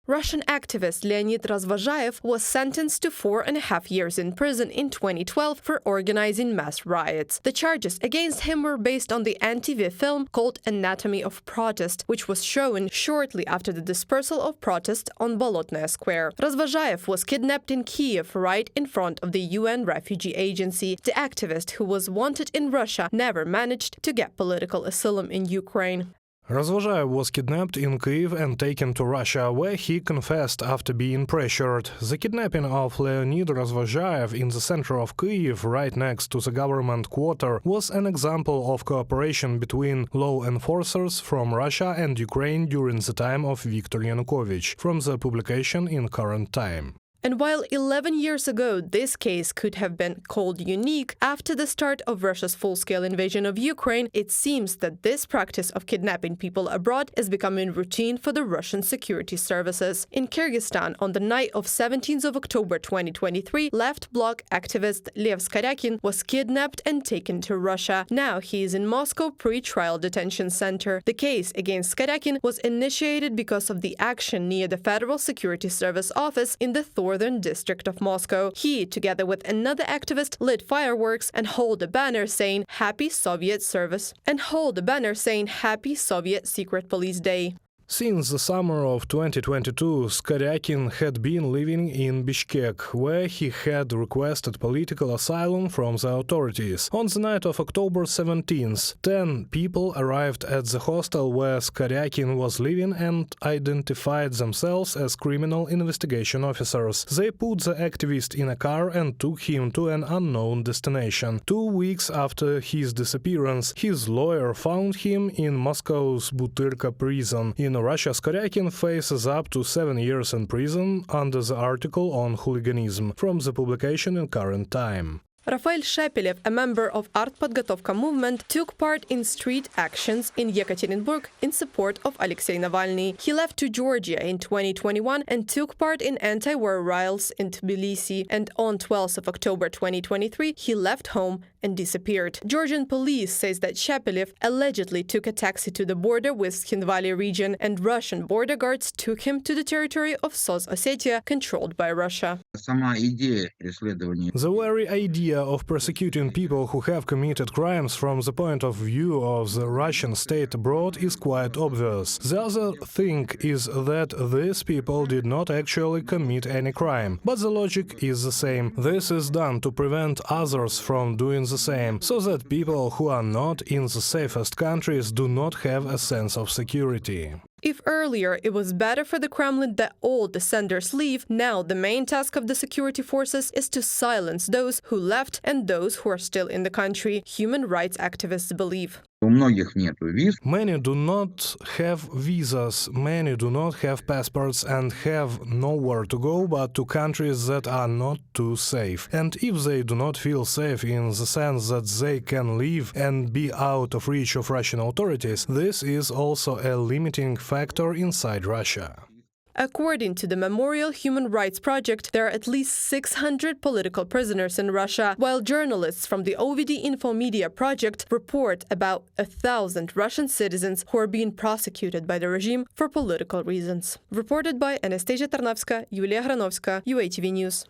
Russian activist Leonid Razvozhayev was sentenced to 4.5 years in prison in 2012 for organizing mass riots. The charges against him were based on the anti-war film called Anatomy of Protest, which was shown shortly after the dispersal of protest on Bolotnaya Square. Razvozhayev was kidnapped in Kiev right in front of the UN Refugee Agency. The activist, who was wanted in Russia, never managed to get political asylum in Ukraine. Razvozhayev was kidnapped in Kyiv and taken to Russia, where he confessed after being pressured. The kidnapping of Leonid Razvozhayev in the center of Kyiv, right next to the government quarter, was an example of cooperation between law enforcers from Russia and Ukraine during the time of Viktor Yanukovych, from the publication in Current Time. And while 11 years ago this case could have been called unique, after the start of Russia's full-scale invasion of Ukraine, it seems that this practice of kidnapping people abroad is becoming routine for the Russian security services. In Kyrgyzstan, on the night of 17th of October 2023, left-bloc activist Lev Skoryakin was kidnapped and taken to Russia. Now he is in Moscow pre-trial detention center. The case against Skoryakin was initiated because of the action near the Federal Security Service office in the Northern District of Moscow. He, together with another activist, lit fireworks and held a banner saying "Happy Soviet Service" and held a banner saying "Happy Soviet Secret Police Day." Since the summer of 2022, Skoryakin had been living in Bishkek, where he had requested political asylum from the authorities. On the night of October 17th, 10 people arrived at the hostel where Skoryakin was living and identified themselves as criminal investigation officers. They put the activist in a car and took him to an unknown destination. 2 weeks after his disappearance, his lawyer found him in Moscow's Butyrka prison. In Russia, Skoryakin faces up to 7 years in prison under the article on hooliganism, from the publication in Current Time. Rafael Shepelev, a member of Art Podgotovka movement, took part in street actions in Yekaterinburg in support of Alexei Navalny. He left to Georgia in 2021 and took part in anti-war riots in Tbilisi. And on 12th of October 2023, he left home and disappeared. Georgian police says that Shepelev allegedly took a taxi to the border with Skhinvali region, and Russian border guards took him to the territory of South Ossetia, controlled by Russia. The very idea of prosecuting people who have committed crimes from the point of view of the Russian state abroad is quite obvious. The other thing is that these people did not actually commit any crime, but the logic is the same. This is done to prevent others from doing the same, so that people who are not in the safest countries do not have a sense of security. If earlier it was better for the Kremlin that all dissenters leave, now the main task of the security forces is to silence those who left and those who are still in the country, human rights activists believe. Many do not have visas, many do not have passports and have nowhere to go but to countries that are not too safe. And if they do not feel safe in the sense that they can leave and be out of reach of Russian authorities, this is also a limiting factor inside Russia. According to the Memorial Human Rights Project, there are at least 600 political prisoners in Russia, while journalists from the OVD Infomedia project report about 1,000 Russian citizens who are being prosecuted by the regime for political reasons. Reported by Anastasia Tarnavska, Yulia Granovska, UATV News.